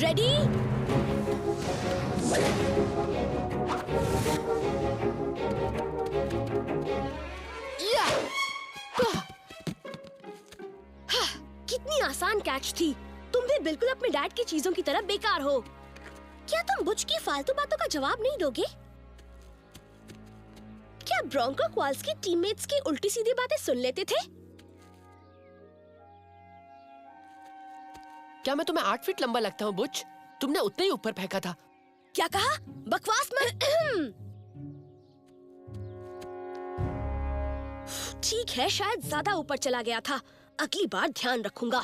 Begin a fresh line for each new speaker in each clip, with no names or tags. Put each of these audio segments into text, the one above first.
Ready? कितनी आसान catch थी। तुम भी बिल्कुल अपने डैड की चीजों की तरह बेकार हो। क्या तुम बुच की फालतू बातों का जवाब नहीं दोगे? क्या ब्रोंको क्वाल्स की टीममेट्स की उल्टी सीधी बातें सुन लेते थे?
क्या मैं तुम्हें 8 फीट लंबा लगता हूँ बुच? तुमने उतने ही ऊपर फेंका था।
क्या कहा? बकवास मत। ठीक है, शायद ज्यादा ऊपर चला गया था। अगली बार ध्यान रखूंगा।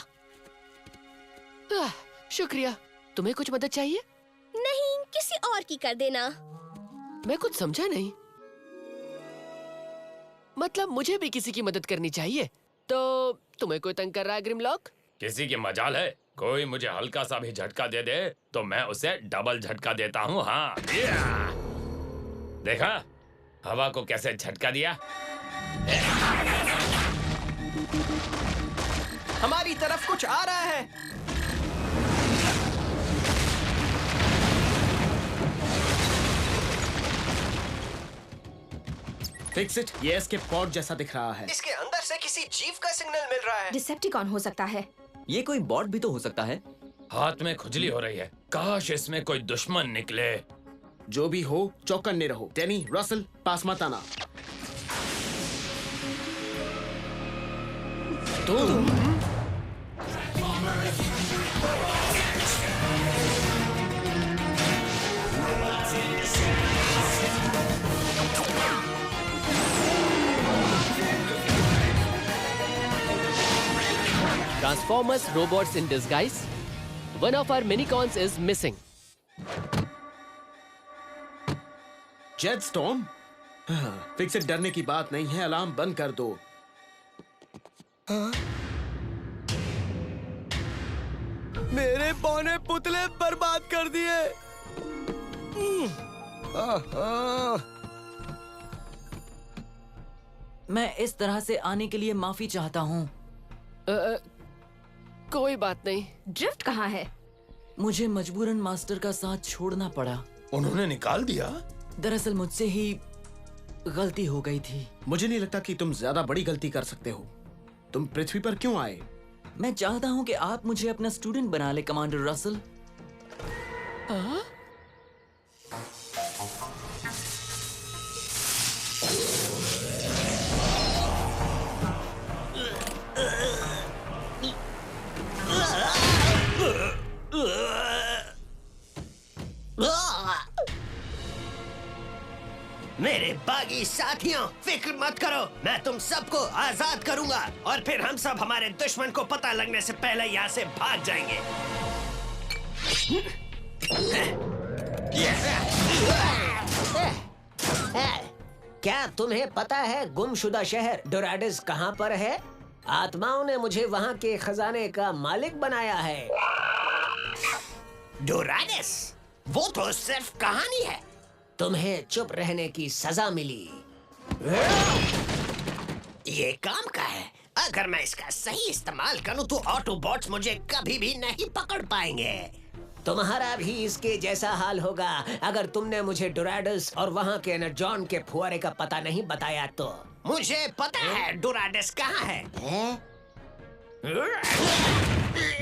शुक्रिया। तुम्हें कुछ मदद चाहिए?
नहीं, किसी और की कर देना।
मैं कुछ समझा नहीं। मतलब मुझे भी किसी की मदद करनी चाहिए। तो तुम्हें कोई तंग कर रहा है ग्रिमलॉक?
किसी की मजाल है। कोई मुझे हल्का सा भी झटका दे दे तो मैं उसे डबल झटका देता हूँ। हाँ, देखा हवा को कैसे झटका दिया।
हमारी तरफ कुछ आ रहा है।
Fix it. ये एस्केप पॉड जैसा दिख रहा है।
इसके अंदर से किसी जीव का सिग्नल मिल रहा है।
डिसेप्टिकॉन हो सकता है।
ये कोई बॉट भी तो हो सकता है।
हाथ में खुजली हो रही है। काश इसमें कोई दुश्मन निकले।
जो भी हो चौकन्ने रहो। डैनी, रसल, पास मत आना। तुम
Transformers robots in disguise. One of our minicons is missing.
Jet storm? Fix it. डरने की बात नहीं है। अलार्म बंद कर दो।
मेरे पौने पुतले बर्बाद कर दिए।
मैं इस तरह से आने के लिए माफी चाहता हूँ।
कोई बात नहीं।
ड्रिफ्ट कहाँ है?
मुझे मजबूरन मास्टर का साथ छोड़ना पड़ा।
उन्होंने निकाल दिया?
दरअसल मुझसे ही गलती हो गई थी।
मुझे नहीं लगता कि तुम ज्यादा बड़ी गलती कर सकते हो। तुम पृथ्वी पर क्यों आए?
मैं चाहता हूँ कि आप मुझे अपना स्टूडेंट बना ले कमांडर रसल।
मेरे बागी साथियों, फिक्र मत करो। मैं तुम सबको आजाद करूंगा और फिर हम सब हमारे दुश्मन को पता लगने से पहले यहाँ से भाग जाएंगे। क्या तुम्हें पता है गुमशुदा शहर डोराडिस कहाँ पर है? आत्माओं ने मुझे वहाँ के खजाने का मालिक बनाया है। डोराडिस? वो तो सिर्फ कहानी है। तुम्हें चुप रहने की सजा मिली। ये काम का है। अगर मैं इसका सही इस्तेमाल करूं तो ऑटोबॉट्स मुझे कभी भी नहीं पकड़ पाएंगे। तुम्हारा भी इसके जैसा हाल होगा अगर तुमने मुझे डोराडिस और वहाँ के एनर्जॉन के फुहारे का पता नहीं बताया तो। मुझे पता है डोराडिस कहाँ है।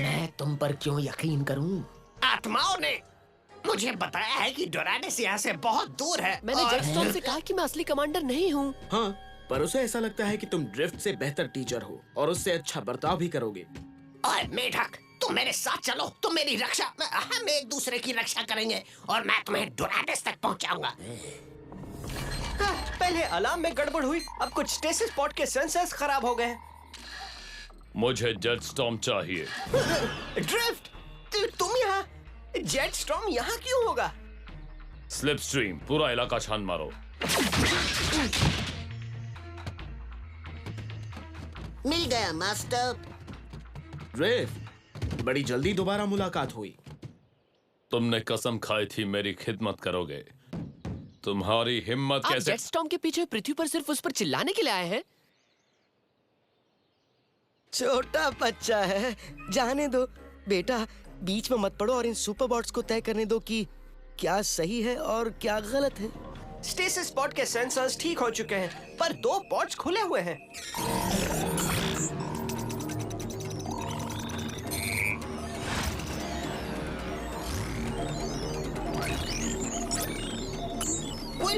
मैं तुम पर क्यों यकीन करूं? आत्माओं ने मुझे बताया है कि डोराडिस यहाँ से बहुत दूर है।
मैंने जेटस्टॉर्म से कहा कि मैं असली कमांडर नहीं हूँ।
हाँ, पर उसे ऐसा लगता है कि तुम ड्रिफ्ट से बेहतर टीचर हो और उससे अच्छा बर्ताव भी करोगे।
ओए मेढक, तुम मेरे साथ चलो। तुम मेरी रक्षा, हम एक दूसरे की रक्षा करेंगे और मैं तुम्हें डोराडिस तक पहुँचाऊंगा।
पहले अलार्म में गड़बड़ हुई, अब कुछ स्टेसिस पॉड के सेंसर्स खराब हो गए।
मुझे जेट स्टॉर्म चाहिए।
ड्रिफ्ट, तुम यहाँ? जेट स्टॉर्म यहाँ क्यों होगा?
स्लिप स्ट्रीम, पूरा इलाका छान मारो।
मिल गया मास्टर।
ड्रिफ्ट, बड़ी जल्दी दोबारा मुलाकात हुई।
तुमने कसम खाई थी मेरी खिदमत करोगे। तुम्हारी हिम्मत
आप
कैसे?
जेटस्टॉर्म के पीछे पृथ्वी पर सिर्फ उस पर चिल्लाने के लिए आए हैं?
छोटा बच्चा है, जाने दो। बेटा, बीच में मत पड़ो और इन सुपर बॉट्स को तय करने दो कि क्या सही है और क्या गलत है। स्टेसिस पॉड के सेंसर्स ठीक हो चुके हैं, पर 2 पॉट्स खुले हुए हैं।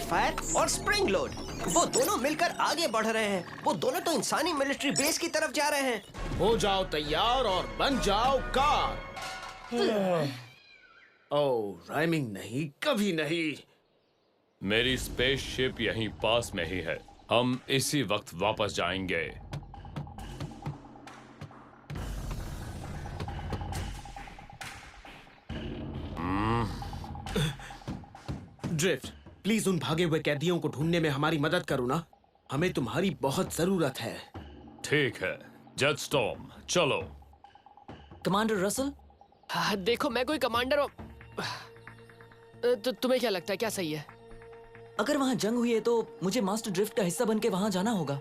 फायर और स्प्रिंग लोड, वो दोनों मिलकर आगे बढ़ रहे हैं। वो दोनों तो इंसानी मिलिट्री बेस की तरफ जा रहे हैं।
हो जाओ तैयार और बन जाओ कार। ओह, राइमिंग नहीं, कभी नहीं।
मेरी स्पेसशिप यहीं पास में ही है। हम इसी वक्त वापस जाएंगे।
ड्रिफ्ट, प्लीज उन भागे हुए कैदियों को ढूंढने में हमारी मदद करो ना। हमें तुम्हारी बहुत जरूरत है।
ठीक है जेटस्टॉर्म, चलो।
कमांडर रसल,
देखो मैं कोई कमांडर हूँ। तो तुम्हें क्या लगता है क्या सही है?
अगर वहां जंग हुई है तो मुझे मास्टर ड्रिफ्ट का हिस्सा बनके वहां जाना होगा।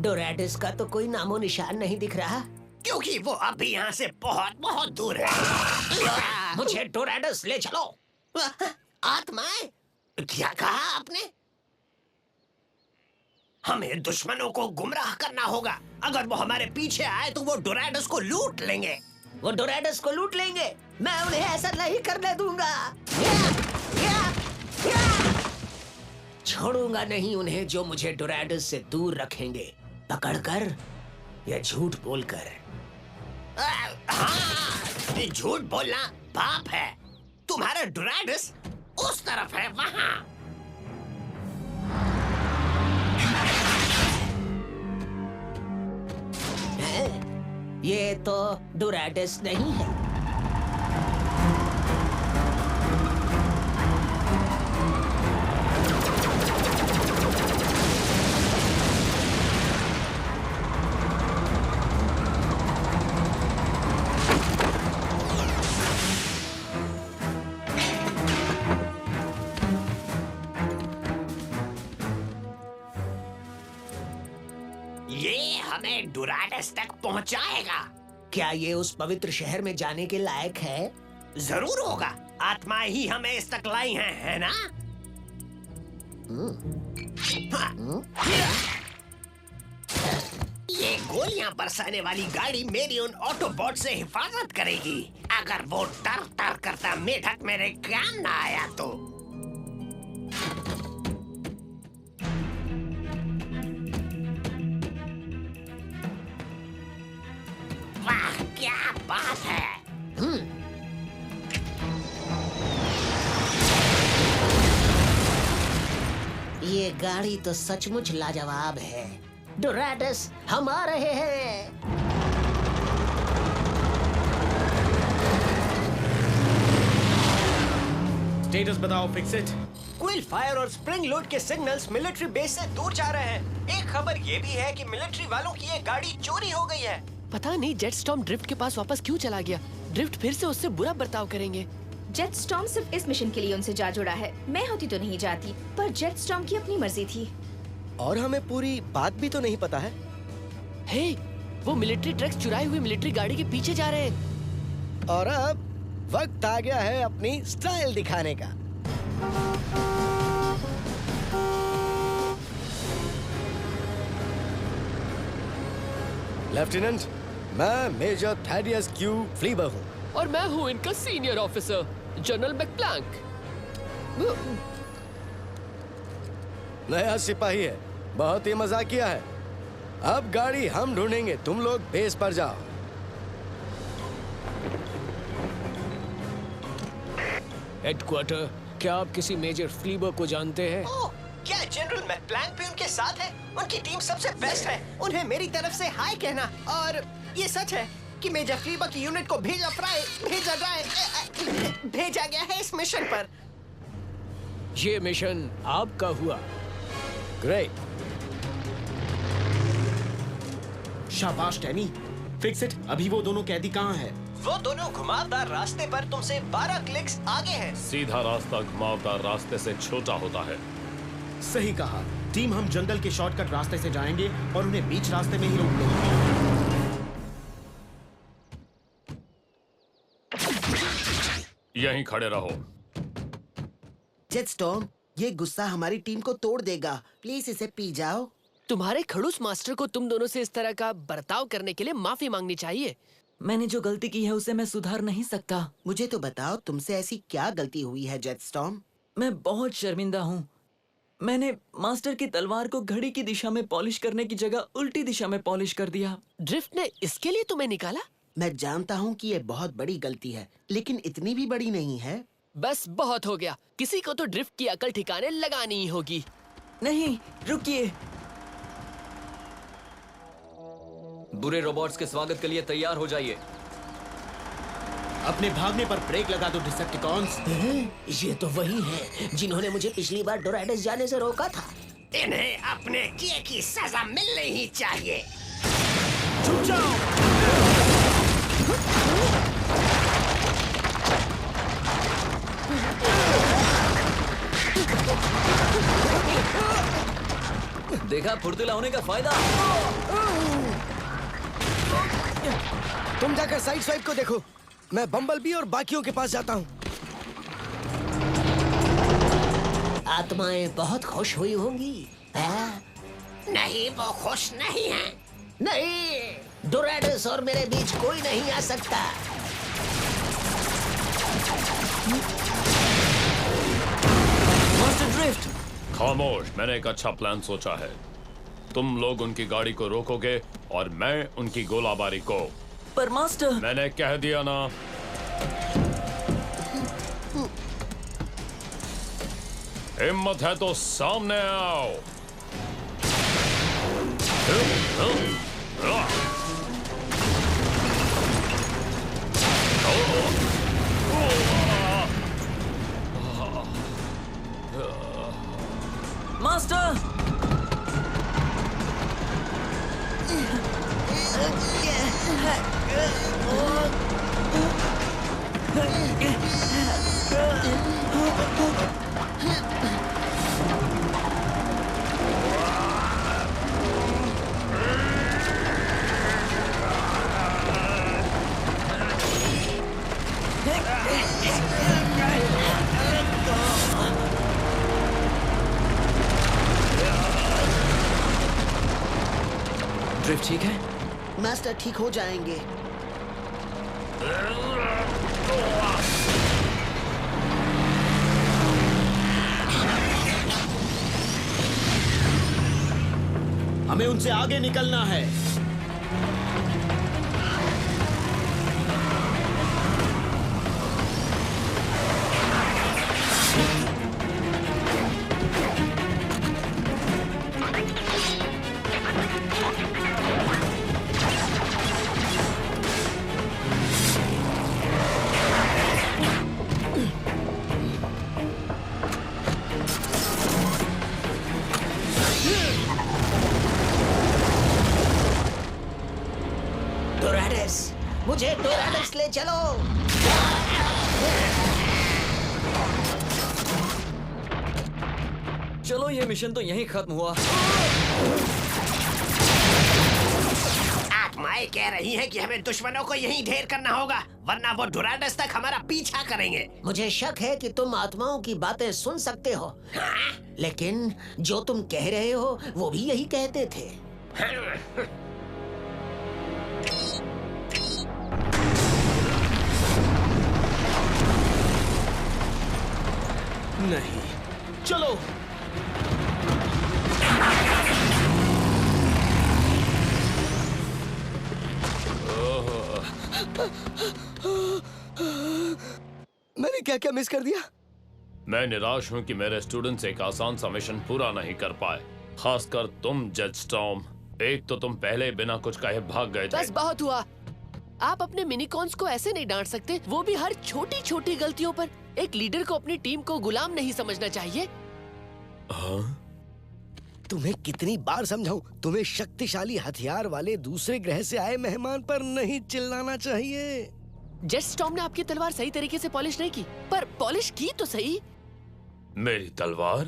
डोराडस का तो कोई नामो निशान नहीं दिख रहा, क्योंकि वो अभी यहाँ से बहुत बहुत दूर है। मुझे डोराडस ले चलो। आत्माएं? क्या कहा आपने? हमें दुश्मनों को गुमराह करना होगा। अगर वो हमारे पीछे आए तो वो डोराडस को लूट लेंगे। वो डोराडस को लूट लेंगे। मैं उन्हें ऐसा नहीं करने दूंगा। छोड़ूंगा नहीं उन्हें जो मुझे डोराडस से दूर रखेंगे, पकड़कर या झूठ बोलकर। हाँ, झूठ बोलना पाप है। तुम्हारा डोराडस उस तरफ है, वहां। ये तो डोराडस नहीं है। ये हमें डोराडस तक पहुंचाएगा। क्या ये उस पवित्र शहर में जाने के लायक है? जरूर होगा। आत्माएं ही हमें इस तक लाई हैं, है ना? ये गोलियां बरसाने वाली गाड़ी मेरी उन ऑटोबॉट से हिफाजत करेगी। अगर वो टर टर करता मेढक मेरे काम ना आया तो। वाह, क्या बात है। ये गाड़ी तो सचमुच लाजवाब है। डोराडस, हम आ रहे हैं।
स्टेटस बताओ फिक्सिट।
क्विल फायर और स्प्रिंग लोड के सिग्नल्स मिलिट्री बेस से दूर जा रहे हैं। एक खबर ये भी है कि मिलिट्री वालों की ये गाड़ी चोरी हो गई है।
पता नहीं जेटस्टॉर्म ड्रिफ्ट के पास वापस क्यों चला गया। ड्रिफ्ट फिर से उससे बुरा बर्ताव करेंगे।
जेटस्टॉर्म सिर्फ इस मिशन के लिए उनसे जा जुड़ा है। मैं होती तो नहीं जाती, पर जेटस्टॉर्म की अपनी मर्जी थी।
और हमें पूरी बात भी तो नहीं पता है।
हे, वो मिलिट्री ट्रक्स चुराई हुई मिलिट्री गाड़ी के पीछे जा रहे हैं।
और अब वक्त आ गया है अपनी स्टाइल दिखाने का। लेफ्टिनेंट, मैं मेजर थैडियस क्यू फ्लीबर हूँ।
और मैं हूँ इनका सीनियर ऑफिसर जनरल मैकप्लैंक।
नया सिपाही है, बहुत ही मजाकिया है। अब गाड़ी हम ढूंढेंगे, तुम लोग बेस पर जाओ।
हेडक्वार्टर, क्या आप किसी मेजर फ्लीबर को जानते हैं?
ओह, क्या जनरल मैकप्लैंक भी उनके साथ है? उनकी टीम सबसे बेस्ट है। उन्हें मेरी तरफ से हाय कहना। और ये सच है कि मेजर फ्लीबर की यूनिट को भेजा गया है इस मिशन पर।
ये मिशन आपका हुआ।
ग्रेट।
शाबाश टैनी। फिक्सिट, अभी वो दोनों कैदी कहाँ हैं?
वो दोनों घुमावदार रास्ते पर तुमसे 12 क्लिक्स आगे हैं।
सीधा रास्ता घुमावदार रास्ते से छोटा होता है।
सही कहा। टीम, हम जंगल के शॉर्टकट रास्ते से जाएंगे और उन्हें बीच रास्ते में ही रोक देंगे।
यहीं खड़े रहो।
जेटस्टॉर्म, ये गुस्सा हमारी टीम को तोड़ देगा। प्लीज इसे पी जाओ।
तुम्हारे खड़ूस मास्टर को तुम दोनों से इस तरह का बर्ताव करने के लिए माफी मांगनी चाहिए।
मैंने जो गलती की है उसे मैं सुधार नहीं सकता।
मुझे तो बताओ, तुमसे ऐसी क्या गलती हुई है जेटस्टॉर्म?
मैं बहुत शर्मिंदा हूँ। मैंने मास्टर की तलवार को घड़ी की दिशा में पॉलिश करने की जगह उल्टी दिशा में पॉलिश कर दिया।
ड्रिफ्ट ने इसके लिए तुम्हें निकाला?
मैं जानता हूँ कि ये बहुत बड़ी गलती है, लेकिन इतनी भी बड़ी नहीं है।
बस बहुत हो गया। किसी को तो ड्रिफ्ट की अकल ठिकाने लगानी ही होगी।
नहीं, रुकिए। बुरे रोबोट्स के स्वागत के लिए तैयार हो जाइए।
अपने भागने पर ब्रेक लगा दो डिसेप्टिकॉन्स।
ये तो वही है जिन्होंने मुझे पिछली बार डोराडस जाने से रोका था। इन्हें अपने किए की सजा मिलनी ही चाहिए।
छुप जाओ।
देखा फुर्तीला होने का फायदा।
तुम जाकर साइड स्वाइप को देखो, मैं बम्बलबी और बाकियों के पास जाता हूँ।
आत्माएं बहुत खुश हुई होंगी। नहीं, वो खुश नहीं है। नहीं, डोराडस और मेरे बीच कोई नहीं आ सकता।
मास्टर ड्रिफ्ट,
खामोश, मैंने एक अच्छा प्लान सोचा है। तुम लोग उनकी गाड़ी को रोकोगे और मैं उनकी गोलाबारी को।
पर मास्टर,
मैंने कह दिया ना। हिम्मत है तो सामने आओ।
मास्टर, ड्रिफ्ट ठीक है?
मास्टर ठीक हो जाएंगे।
हमें उनसे आगे निकलना है।
डोराडस, मुझे डोराडस ले चलो।
चलो, ये मिशन तो यहीं खत्म हुआ।
आत्माएं कह रही हैं कि हमें दुश्मनों को यहीं ढेर करना होगा, वरना वो डोराडस तक हमारा पीछा करेंगे। मुझे शक है कि तुम आत्माओं की बातें सुन सकते हो। हाँ? लेकिन जो तुम कह रहे हो वो भी यही कहते थे।
नहीं, चलो।
मैंने क्या क्या मिस कर दिया?
मैं निराश हूं कि मेरे स्टूडेंट्स एक आसान सा मिशन पूरा नहीं कर पाए, खासकर तुम जेटस्टॉर्म। एक तो तुम पहले बिना कुछ कहे भाग गए थे।
बस बहुत हुआ। आप अपने मिनीकॉन्स को ऐसे नहीं डांट सकते, वो भी हर छोटी छोटी गलतियों पर। एक लीडर को अपनी टीम को गुलाम नहीं समझना चाहिए।
हाँ?
तुम्हें कितनी बार समझाऊं, तुम्हें शक्तिशाली हथियार वाले दूसरे ग्रह से आए मेहमान पर नहीं चिल्लाना चाहिए।
जेटस्टॉर्म ने आपकी तलवार सही तरीके से पॉलिश नहीं की, पर पॉलिश की तो सही।
मेरी तलवार?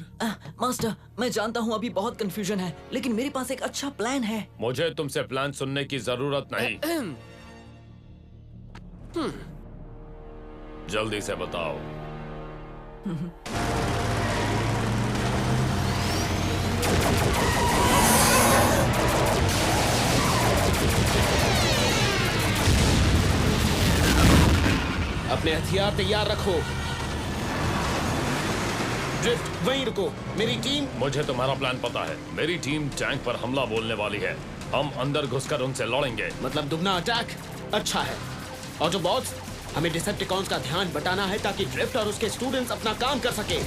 मास्टर, मैं जानता हूँ अभी बहुत कंफ्यूजन है, लेकिन मेरे पास एक अच्छा प्लान है।
मुझे तुमसे प्लान सुनने की जरूरत नहीं। जल्दी से बताओ।
अपने हथियार तैयार रखो। ड्रिफ्ट, वहीं रुको। मेरी टीम।
मुझे तुम्हारा प्लान पता है। मेरी टीम टैंक पर हमला बोलने वाली है। हम अंदर घुसकर उनसे लड़ेंगे।
मतलब दुगना अटैक। अच्छा है। ऑटोबॉट्स, हमें डिसेप्टिकॉन्स का ध्यान बटाना है ताकि ड्रिफ्ट और उसके स्टूडेंट्स अपना काम कर सके।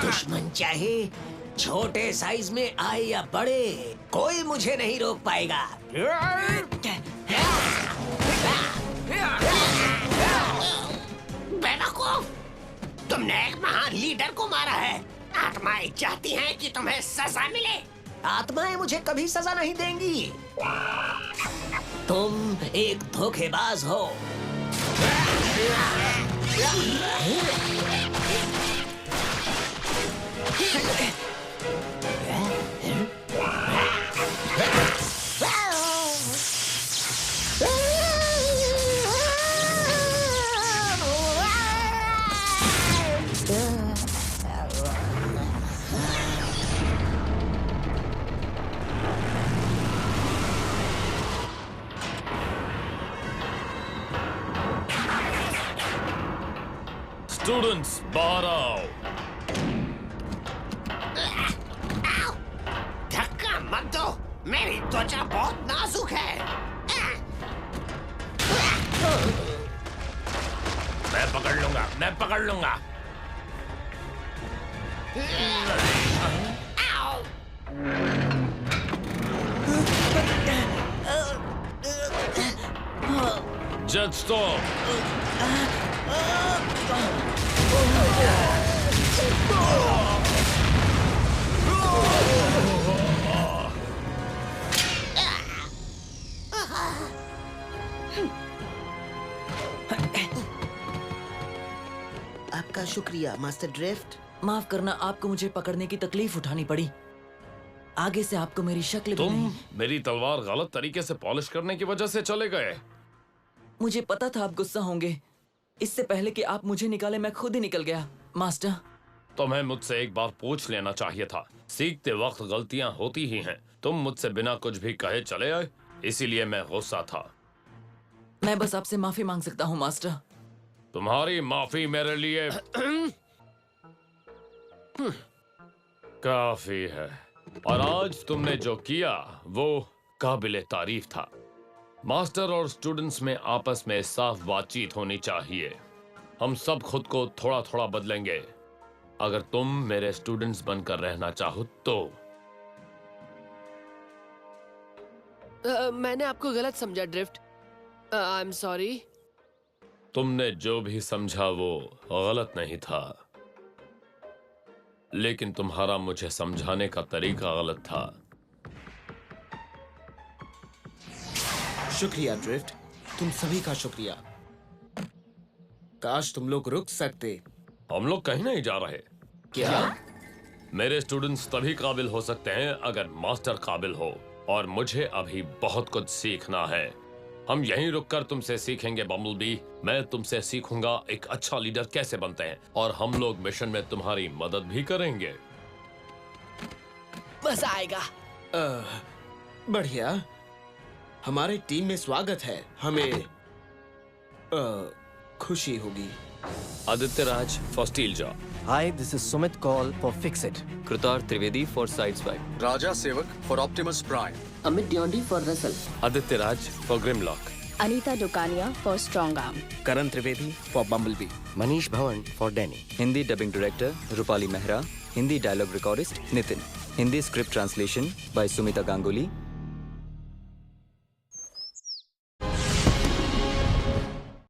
दुश्मन चाहे छोटे साइज में आए या बड़े, कोई मुझे नहीं रोक पाएगा। बेवकूफ, तुमने एक महान लीडर को मारा है। आत्माएं चाहती हैं कि तुम्हें सजा मिले। आत्माएं मुझे कभी सजा नहीं देंगी। तुम एक धोखेबाज हो।
स्टूडेंट्स, बाहर आओ।
धक्का मत दो, मेरी त्वचा बहुत नाजुक है।
मैं पकड़ लूंगा, मैं पकड़ लूंगा। Jet storm.
आपका शुक्रिया मास्टर ड्रिफ्ट।
माफ करना, आपको मुझे पकड़ने की तकलीफ उठानी पड़ी। आगे से आपको मेरी शक्ल भी
तुम
नहीं।
मेरी तलवार गलत तरीके से पॉलिश करने की वजह से चले गए।
मुझे पता था आप गुस्सा होंगे। इससे पहले कि आप मुझे निकाले, मैं खुद ही निकल गया। मास्टर,
तुम्हें मुझसे एक बार पूछ लेना चाहिए था। सीखते वक्त गलतियां होती ही हैं। तुम मुझसे बिना कुछ भी कहे चले आए, इसीलिए मैं गुस्सा था।
मैं बस आपसे माफी मांग सकता हूँ मास्टर।
तुम्हारी माफी मेरे लिए काफी है। और आज तुमने जो किया वो काबिले तारीफ था। मास्टर और स्टूडेंट्स में आपस में साफ बातचीत होनी चाहिए। हम सब खुद को थोड़ा थोड़ा बदलेंगे। अगर तुम मेरे स्टूडेंट्स बनकर रहना चाहो तो।
मैंने आपको गलत समझा ड्रिफ्ट। I am sorry.
तुमने जो भी समझा वो गलत नहीं था, लेकिन तुम्हारा मुझे समझाने का तरीका गलत था।
शुक्रिया ड्रिफ्ट, तुम सभी का शुक्रिया। काश तुम लोग रुक सकते।
हम लोग कहीं नहीं जा रहे।
क्या?
मेरे स्टूडेंट्स तभी काबिल हो सकते हैं अगर मास्टर काबिल हो, और मुझे अभी बहुत कुछ सीखना है। हम यहीं रुककर तुमसे सीखेंगे बम्बलबी। मैं तुमसे सीखूंगा एक अच्छा लीडर कैसे बनते हैं, और हम लोग मिशन में तुम्हारी मदद भी करेंगे।
मजा आएगा।
बढ़िया। हमारे टीम में स्वागत है। हमें खुशी होगी।
Aditya Raj for steel jaw,
Hi, this is Sumit Kaul for Fix It.
Kritar Trivedi for Sideswipe,
Raja Sevak for Optimus Prime,
Amit Dyondi for Russell,
Aditya Raj for Grimlock,
Anita Dukania for Strongarm,
Karan Trivedi for Bumblebee,
Manish Bhawan for Danny.
Hindi dubbing director Rupali Mehra, Hindi dialogue recordist Nitin, Hindi script translation by Sumita Ganguly,